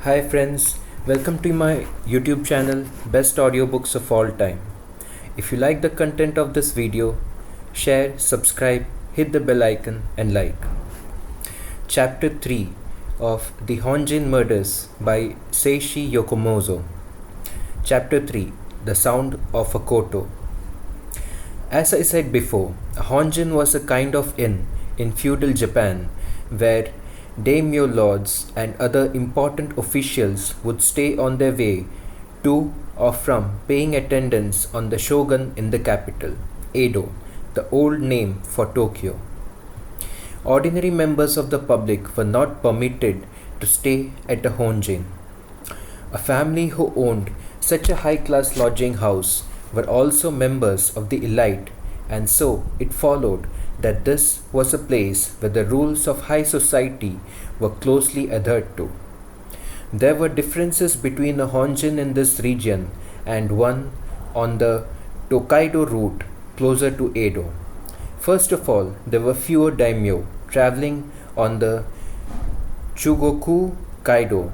Hi friends, welcome to my YouTube channel Best Audiobooks of All Time. If you like the content of this video, share, subscribe, hit the bell icon and like. Chapter 3 of The Honjin Murders by Seishi Yokomozo. Chapter 3 The Sound of a Koto. As I said before, a Honjin was a kind of inn in feudal Japan where daimyo lords and other important officials would stay on their way to or from paying attendance on the shogun in the capital, Edo, the old name for Tokyo. Ordinary members of the public were not permitted to stay at a honjin. A family who owned such a high-class lodging house were also members of the elite, and so it followed that this was a place where the rules of high society were closely adhered to. There were differences between a honjin in this region and one on the Tokaido route closer to Edo. First of all, there were fewer daimyo traveling on the Chugoku Kaido,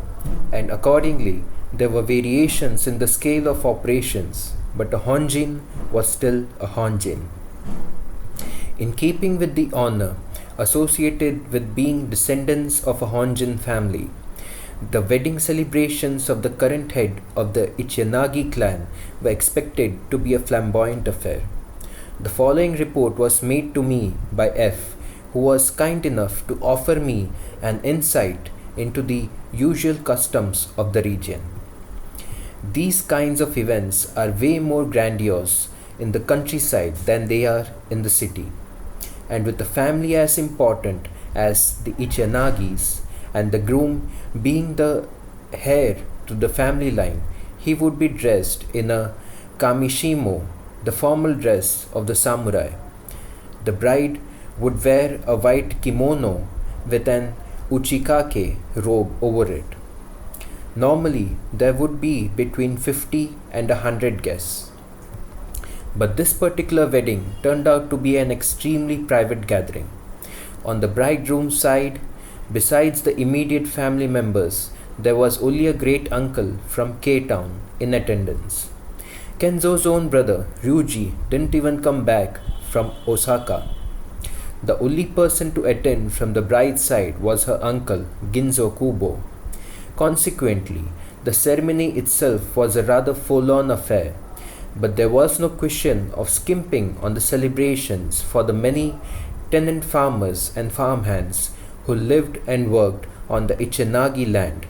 and accordingly there were variations in the scale of operations, but a honjin was still a honjin. In keeping with the honor associated with being descendants of a honjin family, the wedding celebrations of the current head of the Ichinagi clan were expected to be a flamboyant affair. The following report was made to me by F, who was kind enough to offer me an insight into the usual customs of the region. These kinds of events are way more grandiose in the countryside than they are in the city. And with a family as important as the Ichinagis and the groom being the heir to the family line, he would be dressed in a kamishimo, the formal dress of the samurai. The bride would wear a white kimono with an uchikake robe over it. Normally, there would be between 50 and 100 guests. But this particular wedding turned out to be an extremely private gathering. On the bridegroom's side, besides the immediate family members, there was only a great uncle from K-Town in attendance. Kenzo's own brother, Ryuji, didn't even come back from Osaka. The only person to attend from the bride's side was her uncle, Ginzo Kubo. Consequently, the ceremony itself was a rather forlorn affair, but there was no question of skimping on the celebrations for the many tenant farmers and farmhands who lived and worked on the Ichinagi land.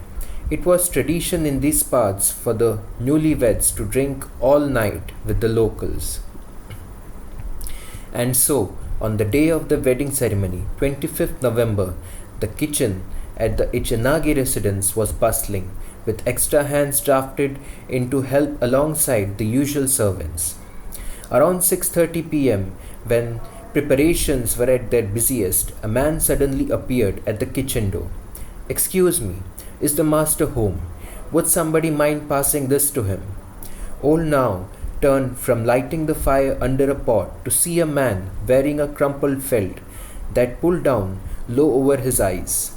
It was tradition in these parts for the newlyweds to drink all night with the locals. And so, on the day of the wedding ceremony, 25th November, the kitchen at the Ichinagi residence was bustling, with extra hands drafted in to help alongside the usual servants. Around 6:30 p.m., when preparations were at their busiest, a man suddenly appeared at the kitchen door. "Excuse me, is the master home? Would somebody mind passing this to him?" Old Now turned from lighting the fire under a pot to see a man wearing a crumpled felt that pulled down low over his eyes.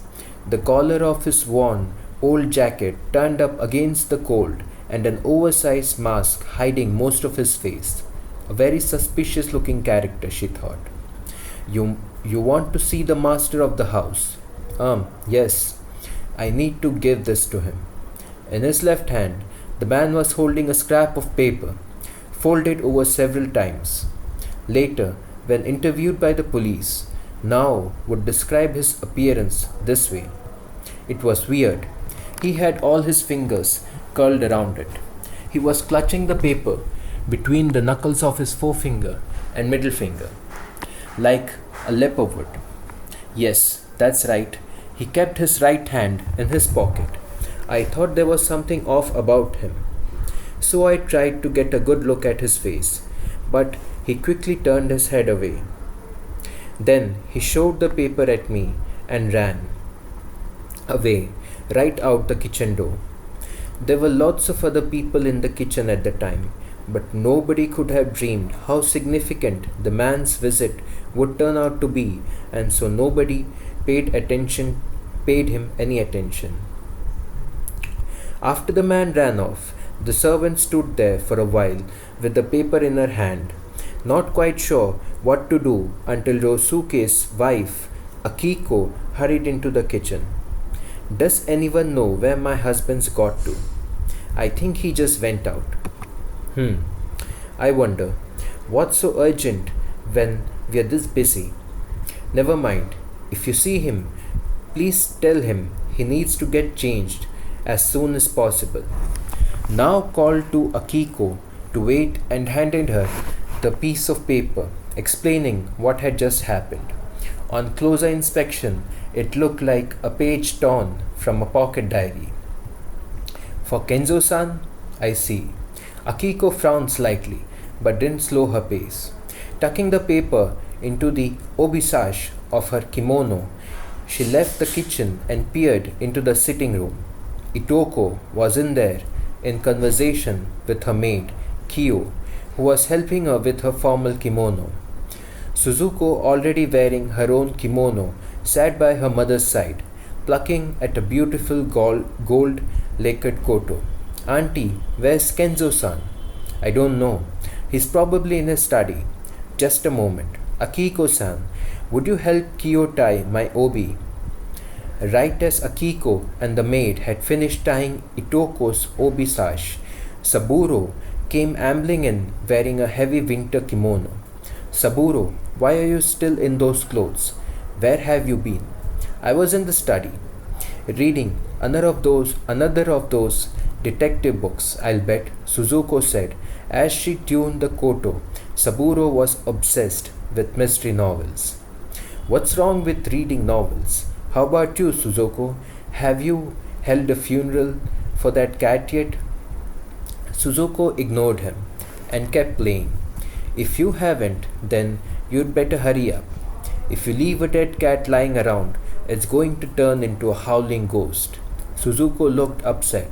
The collar of his worn old jacket turned up against the cold, and an oversized mask hiding most of his face. A very suspicious looking character, she thought. You want to see the master of the house?" Yes. I need to give this to him." In his left hand, the man was holding a scrap of paper, folded over several times. Later, when interviewed by the police, Now would describe his appearance this way. It was weird. He had all his fingers curled around it. He was clutching the paper between the knuckles of his forefinger and middle finger, like a leper would. Yes, that's right. He kept his right hand in his pocket. I thought there was something off about him. So I tried to get a good look at his face, but he quickly turned his head away. Then he shoved the paper at me and ran away, right out the kitchen door. There were lots of other people in the kitchen at the time, but nobody could have dreamed how significant the man's visit would turn out to be, and so nobody paid him any attention. After the man ran off, the servant stood there for a while with the paper in her hand, not quite sure what to do until Rosuke's wife, Akiko, hurried into the kitchen. Does anyone know where my husband's got to? I think he just went out. I wonder, what's so urgent when we're this busy? Never mind. If you see him, please tell him he needs to get changed as soon as possible. Now called to Akiko to wait and handed her the piece of paper explaining what had just happened. On closer inspection, it looked like a page torn from a pocket diary. For Kenzo-san? I see. Akiko frowned slightly, but didn't slow her pace. Tucking the paper into the obisash of her kimono, she left the kitchen and peered into the sitting room. Itoko was in there, in conversation with her maid, Kyo, who was helping her with her formal kimono. Suzuko, already wearing her own kimono, sat by her mother's side, plucking at a beautiful gold lacquered Koto. Auntie, where's Kenzo-san? I don't know. He's probably in his study. Just a moment. Akiko-san, would you help Kyo tie my obi? Right as Akiko and the maid had finished tying Itoko's obi sash, Saburo came ambling in wearing a heavy winter kimono. Saburo, why are you still in those clothes? Where have you been? I was in the study, reading another of those detective books, I'll bet, Suzuko said as she tuned the Koto. Saburo was obsessed with mystery novels. What's wrong with reading novels? How about you, Suzuko? Have you held a funeral for that cat yet? Suzuko ignored him and kept playing. If you haven't, then you'd better hurry up. If you leave a dead cat lying around, it's going to turn into a howling ghost. Suzuko looked upset.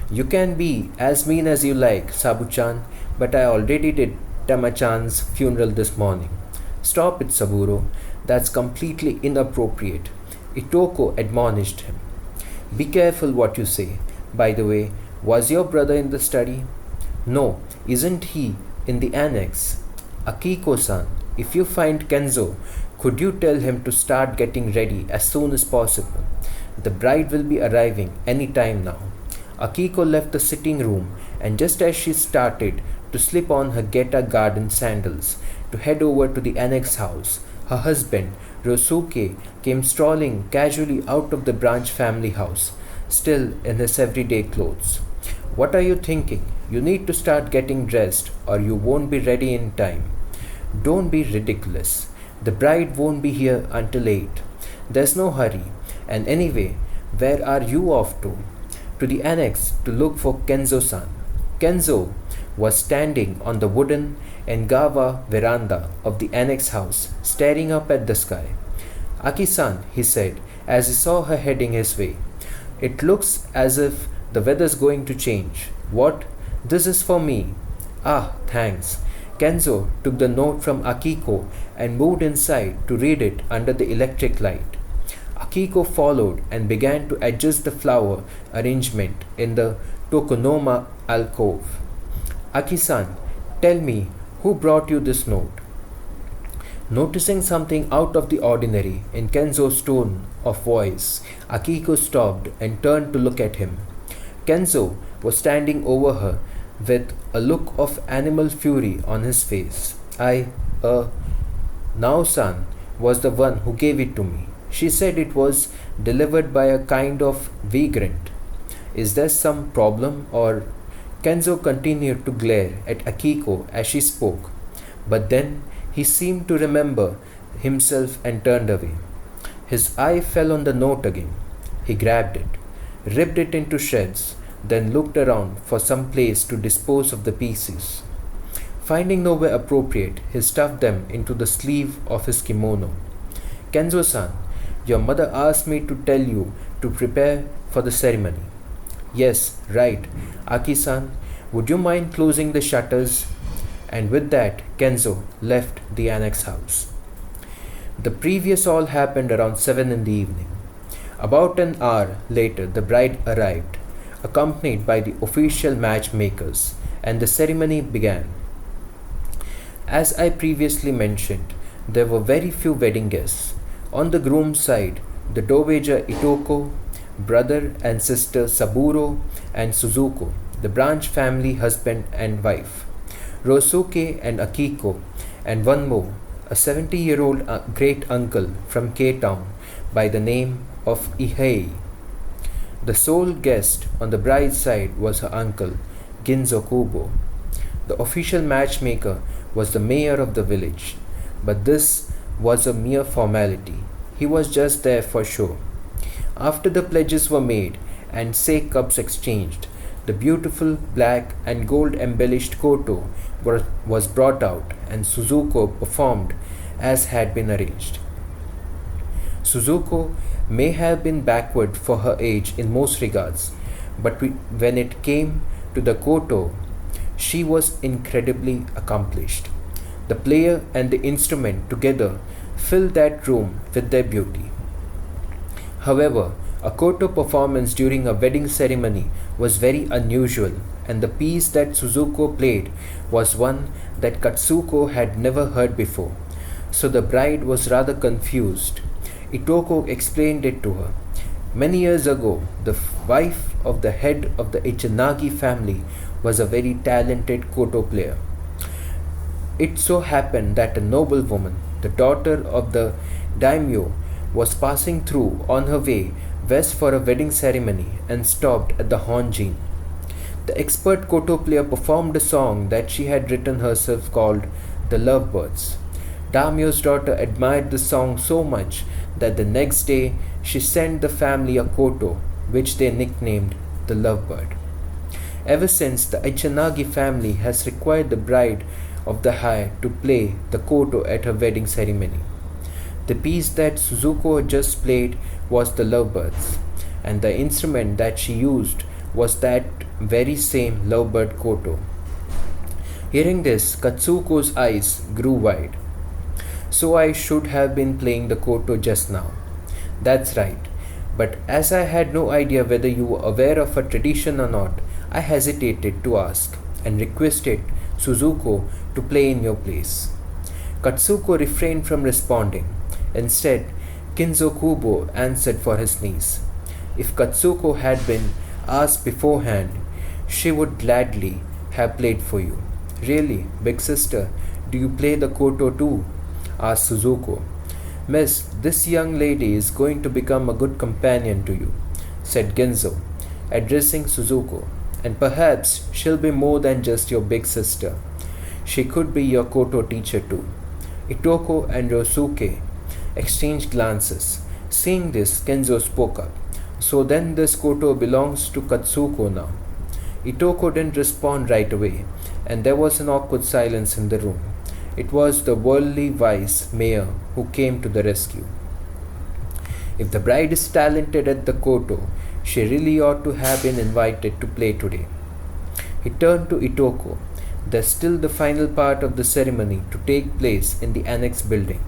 You can be as mean as you like, Sabu-chan, but I already did Tama-chan's funeral this morning. Stop it, Saburo. That's completely inappropriate. Itoko admonished him. Be careful what you say. By the way, was your brother in the study? No, isn't he in the annex? Akiko-san, if you find Kenzo, could you tell him to start getting ready as soon as possible? The bride will be arriving any time now. Akiko left the sitting room, and just as she started to slip on her Geta garden sandals to head over to the annex house, her husband, Rosuke, came strolling casually out of the branch family house, still in his everyday clothes. What are you thinking? You need to start getting dressed or you won't be ready in time. Don't be ridiculous. The bride won't be here until 8. There's no hurry. And anyway, where are you off to? To the annex to look for Kenzo-san. Kenzo was standing on the wooden Engawa veranda of the annex house, staring up at the sky. Aki-san, he said, as he saw her heading his way. It looks as if the weather's going to change. What? This is for me. Ah, thanks. Kenzo took the note from Akiko and moved inside to read it under the electric light. Akiko followed and began to adjust the flower arrangement in the Tokonoma alcove. Aki-san, tell me, who brought you this note? Noticing something out of the ordinary in Kenzo's tone of voice, Akiko stopped and turned to look at him. Kenzo was standing over her with a look of animal fury on his face. Nao-san was the one who gave it to me. She said it was delivered by a kind of vagrant. Is there some problem or... Kenzo continued to glare at Akiko as she spoke, but then he seemed to remember himself and turned away. His eye fell on the note again. He grabbed it, ripped it into shreds, then looked around for some place to dispose of the pieces. Finding nowhere appropriate, he stuffed them into the sleeve of his kimono. Kenzo-san, your mother asked me to tell you to prepare for the ceremony. Yes, right. Aki-san, would you mind closing the shutters? And with that, Kenzo left the annex house. The previous all happened around 7 in the evening. About an hour later, the bride arrived. accompanied by the official matchmakers, and the ceremony began. As I previously mentioned, there were very few wedding guests. On the groom's side, the dowager Itoko, brother and sister Saburo and Suzuko, the branch family husband and wife, Rosuke and Akiko, and one more, a 70-year-old great uncle from K-Town by the name of Ihei. The sole guest on the bride's side was her uncle, Ginzo Kubo. The official matchmaker was the mayor of the village, but this was a mere formality. He was just there for show. After the pledges were made and sake cups exchanged, the beautiful black and gold embellished Koto was brought out and Suzuko performed as had been arranged. Suzuko may have been backward for her age in most regards, but when it came to the Koto, she was incredibly accomplished. The player and the instrument together filled that room with their beauty. However, a Koto performance during a wedding ceremony was very unusual, and the piece that Suzuko played was one that Katsuko had never heard before, so the bride was rather confused. Itoko explained it to her. Many years ago, the wife of the head of the Ichanagi family was a very talented Koto player. It so happened that a noble woman, the daughter of the daimyo, was passing through on her way west for a wedding ceremony and stopped at the Honjin. The expert Koto player performed a song that she had written herself called The Lovebirds. Daimyo's daughter admired the song so much that the next day she sent the family a Koto, which they nicknamed the Lovebird. Ever since, the Ichanagi family has required the bride of the high to play the Koto at her wedding ceremony. The piece that Suzuko just played was the Lovebirds, and the instrument that she used was that very same Lovebird Koto. Hearing this, Katsuko's eyes grew wide. So I should have been playing the Koto just now. That's right. But as I had no idea whether you were aware of a tradition or not, I hesitated to ask and requested Suzuko to play in your place. Katsuko refrained from responding. Instead, Kinzo Kubo answered for his niece. If Katsuko had been asked beforehand, she would gladly have played for you. Really, big sister, do you play the Koto too? Asked Suzuko. Miss, this young lady is going to become a good companion to you, said Genzo, addressing Suzuko, and perhaps she'll be more than just your big sister. She could be your Koto teacher too. Itoko and Rosuke exchanged glances. Seeing this, Genzo spoke up. So then this Koto belongs to Katsuko now. Itoko didn't respond right away, and there was an awkward silence in the room. It was the worldly wise mayor who came to the rescue. If the bride is talented at the Koto, she really ought to have been invited to play today. He turned to Itoko. There's still the final part of the ceremony to take place in the annex building.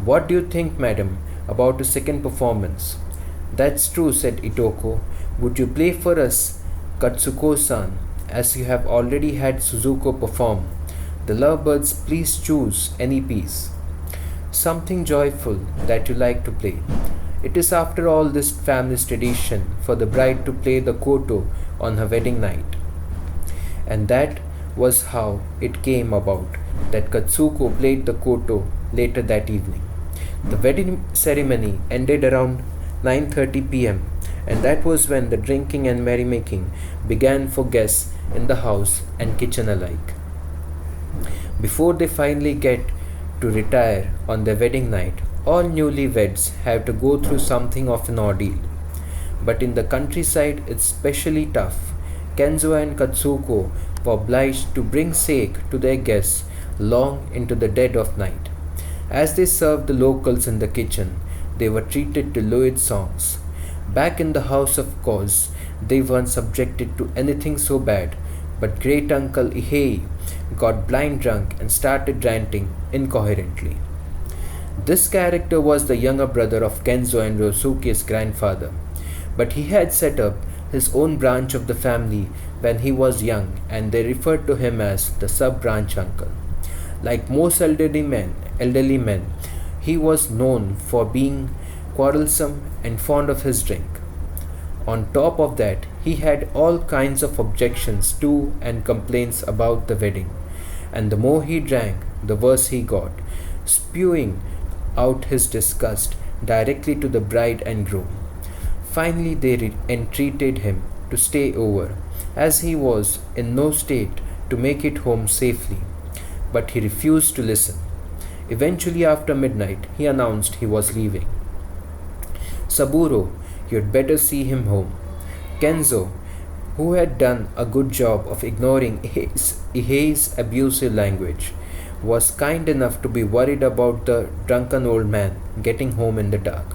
What do you think, madam, about a second performance? That's true, said Itoko. Would you play for us, Katsuko-san, as you have already had Suzuko perform? The lovebirds, please choose any piece. Something joyful that you like to play. It is after all this family's tradition for the bride to play the Koto on her wedding night. And that was how it came about that Katsuko played the Koto later that evening. The wedding ceremony ended around 9:30 p.m. and that was when the drinking and merrymaking began for guests in the house and kitchen alike. Before they finally get to retire on their wedding night, all newlyweds have to go through something of an ordeal. But in the countryside, it's especially tough. Kenzo and Katsuko were obliged to bring sake to their guests long into the dead of night. As they served the locals in the kitchen, they were treated to lurid songs. Back in the house, of course, they weren't subjected to anything so bad, but great uncle Ihei got blind drunk and started ranting incoherently. This character was the younger brother of Kenzo and Rosuke's grandfather, but he had set up his own branch of the family when he was young, and they referred to him as the sub-branch uncle. Like most elderly men, he was known for being quarrelsome and fond of his drink. On top of that, he had all kinds of objections to and complaints about the wedding. And the more he drank, the worse he got, spewing out his disgust directly to the bride and groom. Finally, they entreated him to stay over, as he was in no state to make it home safely. But he refused to listen. Eventually, after midnight, he announced he was leaving. Saburo, you'd better see him home. Kenzo, who had done a good job of ignoring Ihei's abusive language, was kind enough to be worried about the drunken old man getting home in the dark.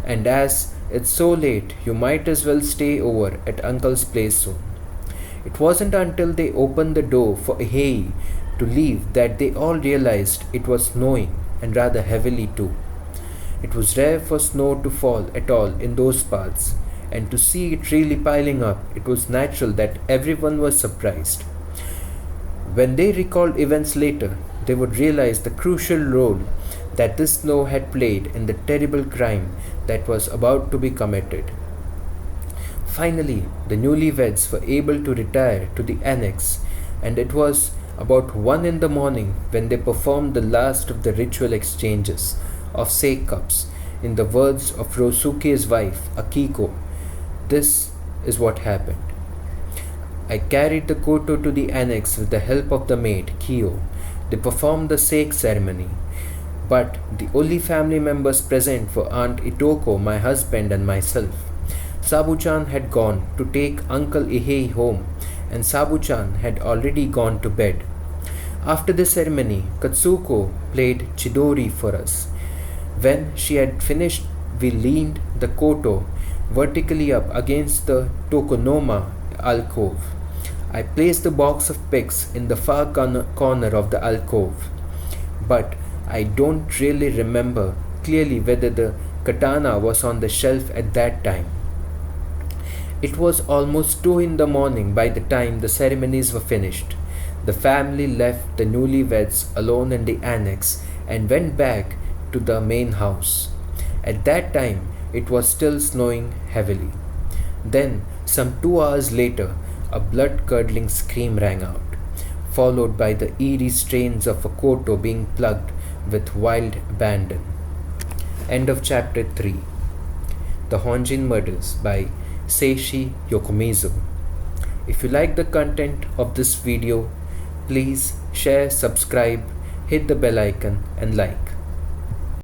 And as it's so late, you might as well stay over at Uncle's place soon. It wasn't until they opened the door for Ihei to leave that they all realized it was snowing, and rather heavily too. It was rare for snow to fall at all in those parts, and to see it really piling up, it was natural that everyone was surprised. When they recalled events later, they would realize the crucial role that this snow had played in the terrible crime that was about to be committed. Finally, the newlyweds were able to retire to the annex, and it was about 1 in the morning when they performed the last of the ritual exchanges of sake cups. In the words of Rosuke's wife, Akiko, this is what happened. I carried the Koto to the annex with the help of the maid, Kyo. They performed the sake ceremony, but the only family members present were Aunt Itoko, my husband, and myself. Sabu-chan had gone to take Uncle Ihei home, and Sabu-chan had already gone to bed. After the ceremony, Katsuko played Chidori for us. When she had finished, we leaned the Koto vertically up against the Tokonoma alcove. I placed the box of picks in the far corner of the alcove, but I don't really remember clearly whether the katana was on the shelf at that time. It was almost 2 in the morning by the time the ceremonies were finished. The family left the newlyweds alone in the annex and went back to the main house. At that time, it was still snowing heavily. Then, some 2 hours later, a blood-curdling scream rang out, followed by the eerie strains of a koto being plugged with wild abandon. End of chapter 3. The Honjin Murders by Seishi Yokomizu. If you like the content of this video, please share, subscribe, hit the bell icon and like.